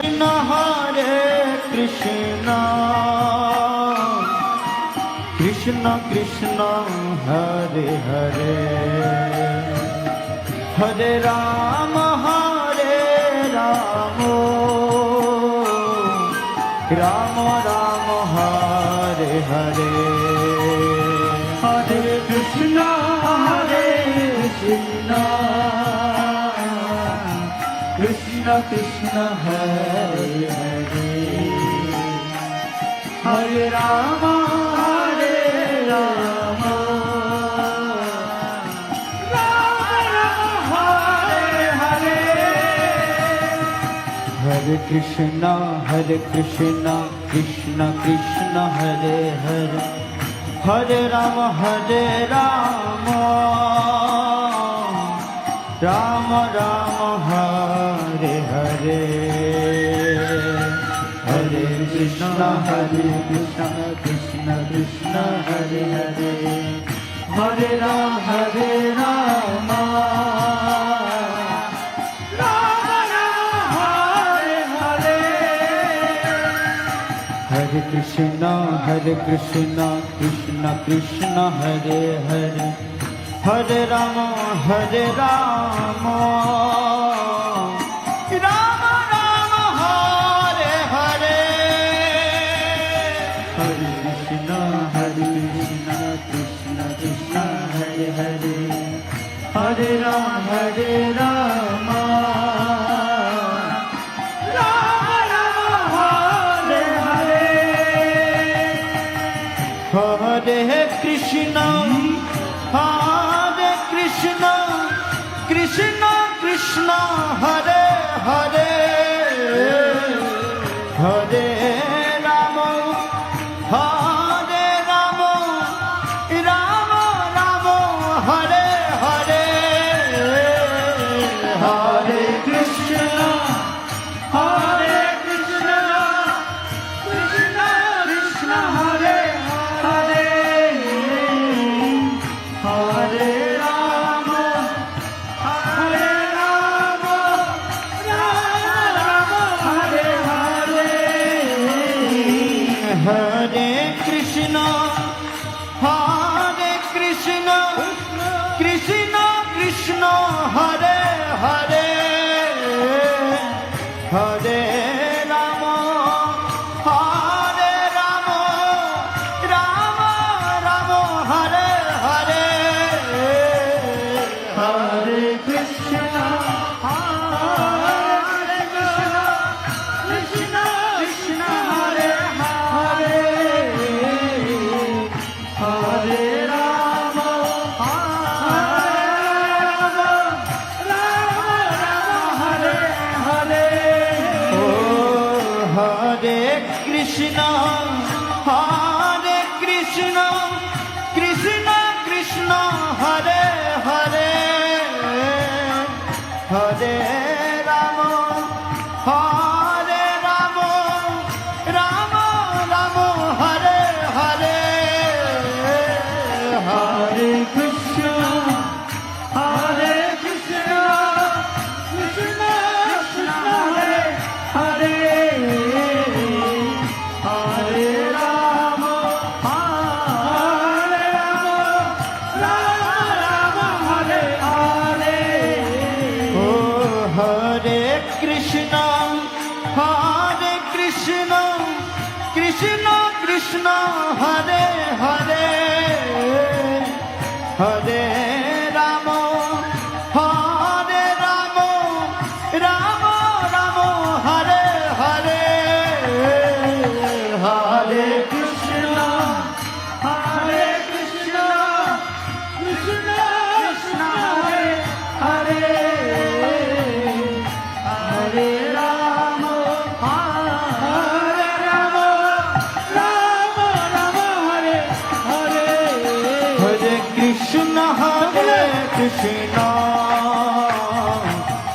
Hare Krishna Krishna Krishna Hare Hare Hare Ram Ram Ram Hare Hare Hare Krishna Krishna Krishna Hare Hare Hare Ram Ram Ram Hare Hare Hare Krishna Krishna Krishna Hare Hare Hare Ram Ram Ram Hare Hare Hare Krishna Krishna Krishna Hare Hare Hare Ram Ram Ram Hare Hare Hare Krishna Krishna Krishna Hare Hare Hare Ram Ram Ram Hare Hare Hare Krishna Krishna Krishna Hare Hare Hare Ram Ram Ram Hare Hare Hare Krishna Krishna Krishna Hare Hare Hare Ram Ram Ram Hare Hare Hare Krishna Krishna Krishna Hare Hare Hare Ram Ram Hare Hare Hare Krishna Krishna Krishna Hare Hare Hare Ram Ram Hare Hare Hare Krishna Krishna Krishna Hare Hare Hare Ram Ram Hare Hare O Hare Krishna Krishna Krishna Hare Hare Hare Ram Ram Hare Hare Hare Krishna Krishna Krishna Hare Hare Hare Ram Ram Hare Hare O Hare Krishna Krishna Krishna Hare Hare Hare Ram Ram Hare Hare Hare Krishna Krishna Krishna Hare Hare Hare Ram Ram Hare Hare Hare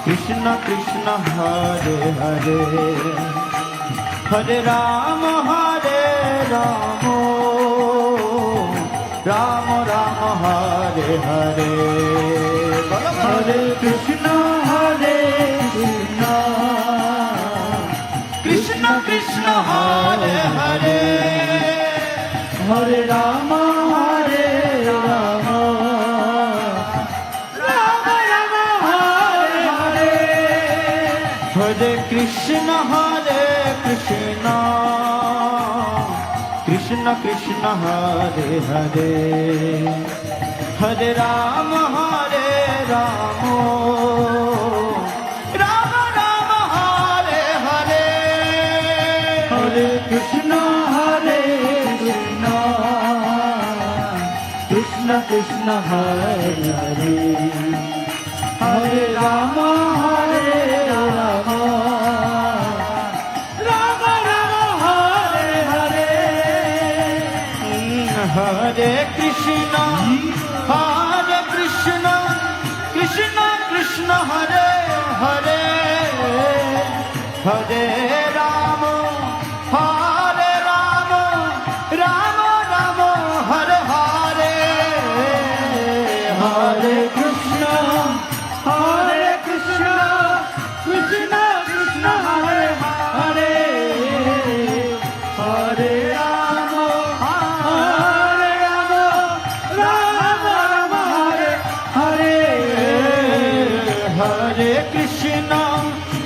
Krishna Krishna Hare Hare Hare Ram Ram Hare Hare Hare Krishna Krishna Krishna Hare Hare Hare Ram Hare Ram Ram Ram Hare Hare Hare Krishna Krishna Krishna Hare Hare Hare Ram Ram Ram Ram Hare Hare Hare Krishna Krishna Krishna Hare Hare Hare Ram Ram Ram Ram Hare Hare Hare Krishna Krishna Krishna Hare Hare Hare Ram Ram Ram Hare Hare Hare Krishna Krishna Krishna Hare Hare Hare Ram Ram Ram Hare Hare Hare Krishna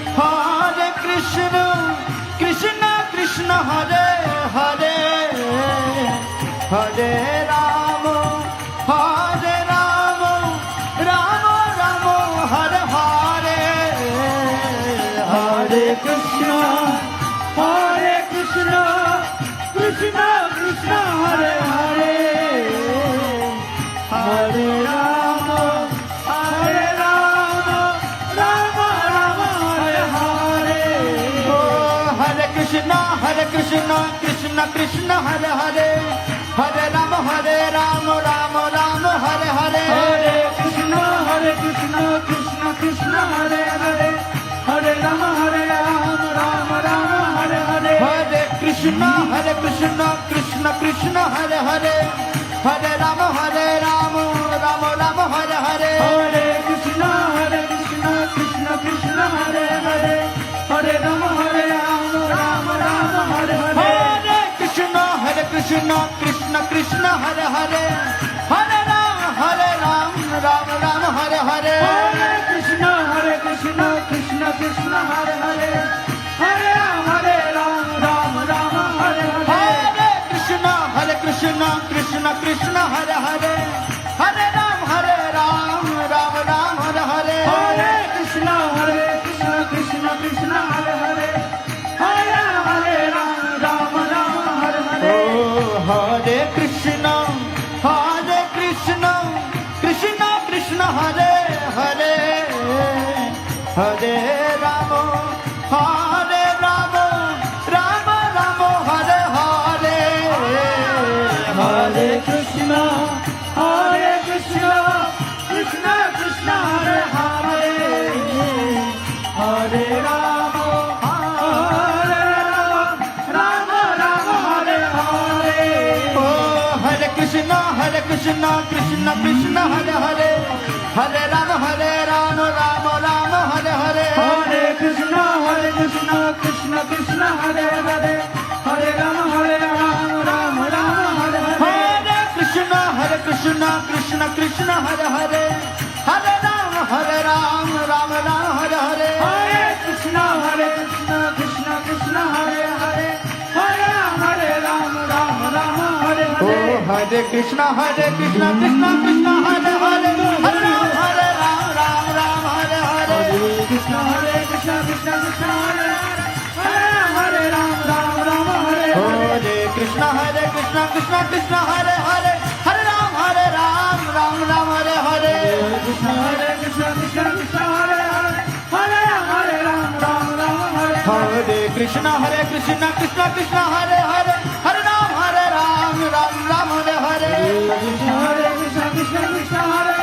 Krishna Krishna Hare Hare Hare Ram Ram Ram Hare Hare Hare Krishna Krishna Krishna Hare Hare Hare Ram Ram Ram Hare Hare O Hare Krishna Krishna Krishna Hare Hare Hare Ram Ram Hare Hare Hare Krishna Krishna Krishna Hare Hare Hare Ram Ram Hare Hare Hare Krishna Krishna Krishna Hare Hare Hare Ram Ram Hare Hare Hare Krishna Krishna Krishna Hare Hare Hare Ram Ram Hare Hare Hare Krishna Krishna Krishna Hare Hare Hare Ram Ram Hare Hare Hare Krishna Krishna Krishna Hare Hare Hare Ram Ram Hare Hare Hare Krishna Krishna Hare Hare Hare Ram Ram Hare Hare Hare Krishna Krishna Krishna Hare Hare Hare Ram Hare Hare O Hare Krishna Krishna Krishna Hare Hare Hare Ram Ram Ram Hare Hare Hare Krishna Krishna Krishna Hare Hare Hare Ram Ram Hare Hare O Hare Krishna Krishna Krishna Hare Hare Hare Ram Ram Hare Hare Hare Krishna Krishna Krishna Hare Hare Hare Ram Ram Hare Hare Hare Krishna Krishna Krishna Hare Hare Hare Ram Ram Hare Hare Hare Krishna Krishna Krishna Hare Hare Hare Ram Ram Hare O Hare Hare Krishna Krishna Krishna Hare Hare Hare Ram Ram Hare Hare Krishna Krishna Krishna Hare Hare Ram Hare O Hare Hare Krishna Krishna Krishna Hare Hare Hare Ram Ram Hare Hare Krishna Krishna Krishna Hare Hare Ram Hare Hare Krishna Krishna Krishna Hare Hare Hare Ram Ram Hare Hare Krishna Krishna Krishna Hare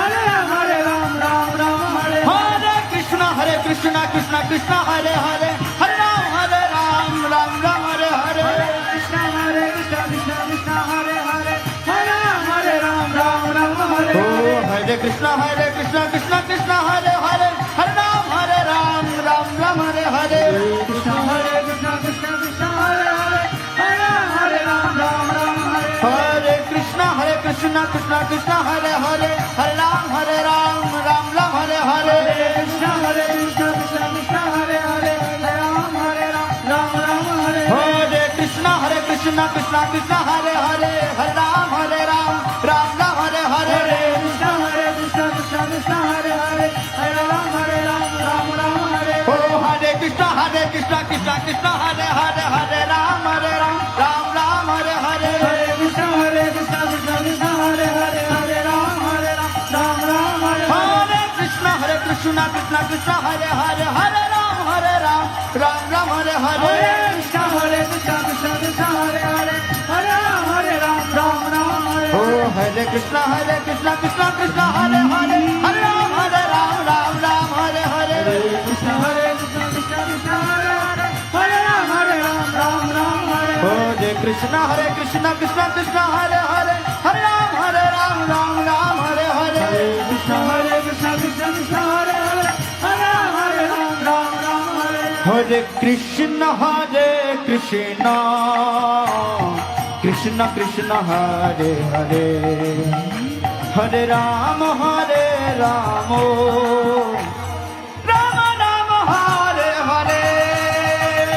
Hare Ram Hare Hare Krishna Krishna Krishna Hare Hare Hare Ram Ram Hare Hare Krishna Krishna Krishna Hare Hare Ram Hare O Hare Krishna Krishna Krishna Hare Hare Hare Ram Ram Hare Hare Krishna Krishna Krishna Hare Hare Hare Ram Ram Ram Hare Hare Krishna Hare Krishna Krishna Krishna Hare Hare Hare Ram Ram Ram Hare Hare Krishna Krishna Krishna Hare Hare Hare Ram Ram Ram Hare Hare Krishna Hare Krishna Krishna Krishna Hare Hare Hare Ram Ram Ram Hare Oh Hare Krishna Krishna Krishna Hare Hare Hare Ram Ram Ram Hare Hare Hare Krishna Krishna Krishna Hare Hare Hare Ram Ram Hare Hare Krishna Krishna Krishna Hare Hare Hare Ram Ram Hare Hare Hare Krishna Krishna Krishna Krishna Hare Hare Hare Ram Ram Hare Oh Hare Krishna Krishna Krishna Hare Hare Hare Ram Ram Hare Hare Krishna Krishna Krishna Hare Hare Hare Ram Ram Hare Hare Krishna Krishna Krishna Hare Hare Hare Ram Ram Hare Hare Krishna Krishna Krishna Hare Hare Hare Ram Hare Hare Krishna Krishna Krishna Hare Hare Hare Ram Ram Ram Hare Hare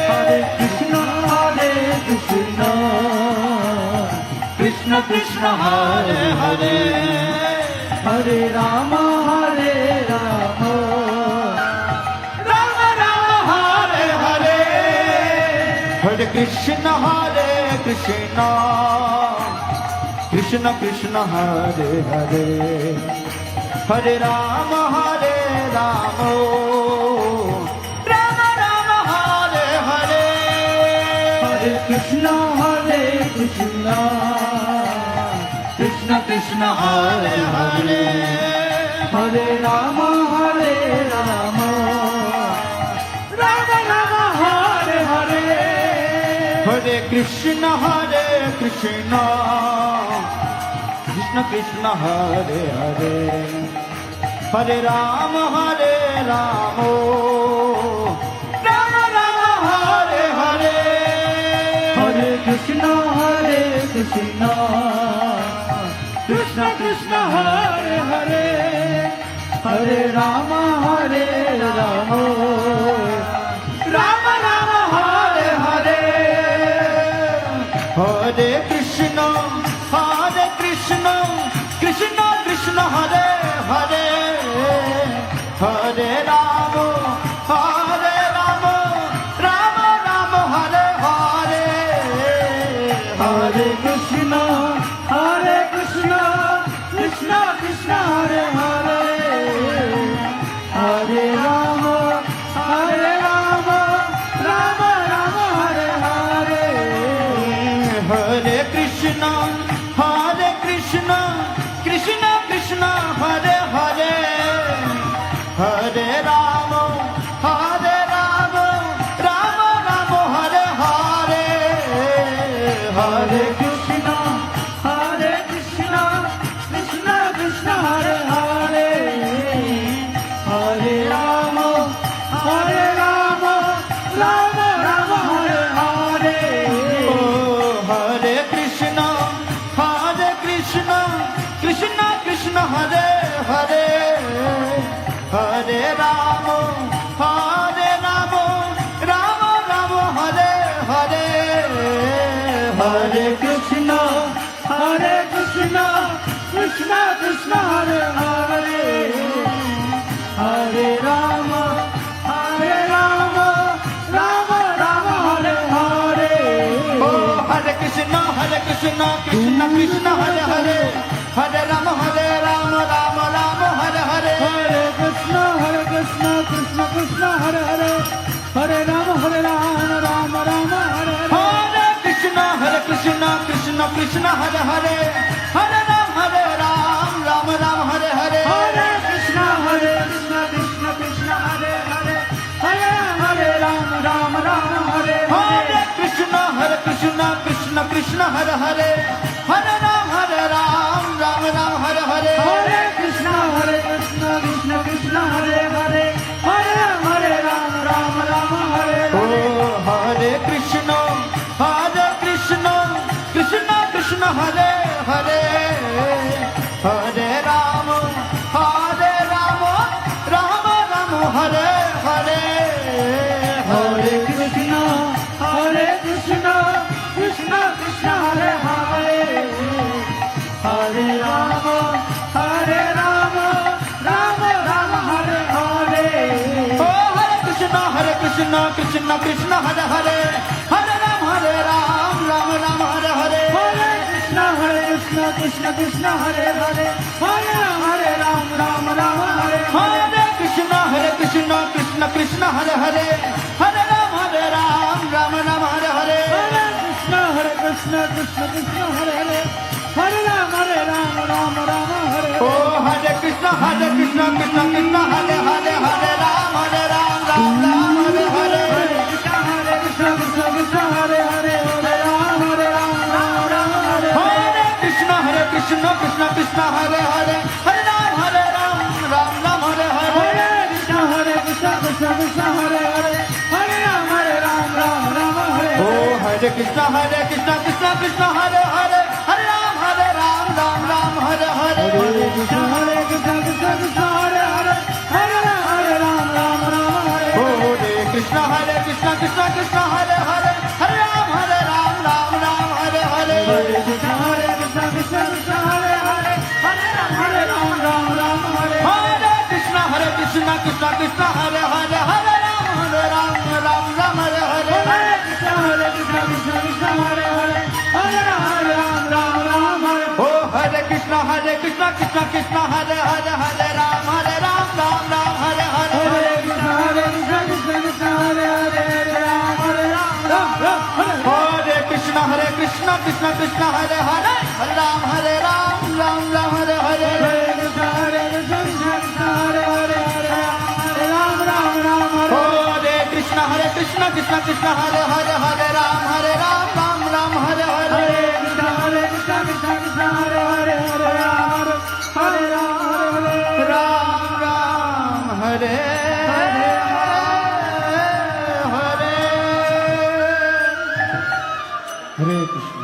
Hare Krishna Krishna Krishna Hare Hare Hare Rama Ram Ram Hare Hare Hare Krishna Krishna Krishna Hare Hare Hare Ram Ram Ram Hare Hare Hare Krishna Krishna Krishna Hare Hare Hare Rama Rama Rama Hare Hare Hare Krishna Krishna Krishna Hare Hare Hare Ram Ram Ram Hare Hare Hare Krishna Krishna Krishna Hare Hare Hare Rama Rama Rama Rama Hare Hare Hare Krishna Krishna Krishna Hare Hare Hare Rama Rama Rama Hare Hare Hare Krishna Krishna Krishna Hare Hare Hare Rama Rama Rama Hare Hare Hare Krishna Krishna Krishna Hare Hare Hare Rama Rama Rama Hare Hare Hare Krishna Krishna Krishna Hare Hare Hare Rama Rama Rama Hare Hare Oh Hare Krishna Krishna Hare Hare Hare Rama Rama Rama Hare Hare Hare Krishna Krishna Krishna Hare Hare Hare Rama Rama Rama Hare Hare Oh Hare Krishna Krishna Krishna Hare Hare Hare Rama Rama Rama Hare Hare Hare Krishna Krishna Krishna Hare Hare Hare Rama Rama Hare Hare Hare Krishna Krishna Krishna Hare Hare Hare Ram Ram Hare Hare Hare Krishna Krishna Krishna Hare Hare Hare Rama Hare Hare Krishna Krishna Hare Hare Hare Ram Ram Hare Hare Hare Krishna Krishna Krishna Hare Hare Hare Rama Hare Oh Hare Krishna Krishna Krishna Hare Hare Krishna Hare Hare Hare Ram Ram Ram Hare Hare Hare Krishna Krishna Krishna Hare Hare Hare Ram Ram Ram Hare Hare Krishna Krishna Krishna Hare Hare Hare Ram Ram Ram Hare Hare Hare Krishna Krishna Krishna Hare Hare Hare Ram Ram Ram Hare O Hare Krishna Krishna Krishna Krishna Hare Hare Hare Ram Ram Ram Hare Hare Hare Krishna Krishna Krishna Hare Hare Hare Ram Ram Hare Hare Krishna Krishna Krishna Hare Hare Hare Ram Ram Hare Hare Hare Krishna Krishna Krishna Hare Hare Hare Ram Ram Hare O Hare Krishna Krishna Krishna Hare Hare Hare Ram Ram Hare Hare Hare Krishna Krishna Krishna Hare Hare Hare Ram Ram Hare O Hare Krishna Krishna Krishna Hare Hare Hare Ram Ram Hare Hare Hare Krishna Krishna Krishna Hare Hare Hare Ram Ram Hare Hare Krishna Krishna Krishna Hare Hare Hare Ram Ram Hare Hare Hare Krishna Krishna Krishna Hare Hare Hare Ram Ram Hare O Hare Krishna Krishna Krishna Hare Hare Hare Ram Ram Hare Hare Hare Krishna Krishna Krishna Hare Hare Hare Ram Hare Hare Krishna Krishna Krishna Hare Hare Hare Ram Ram Hare Hare Hare Krishna Krishna Krishna Hare Hare Hare Ram Hare Hare Krishna Krishna Krishna Hare Hare Hare Ram Ram Hare Hare Hare Krishna Krishna Krishna Hare Hare Hare Ram Hare Ram Ram Hare Hare Hare Krishna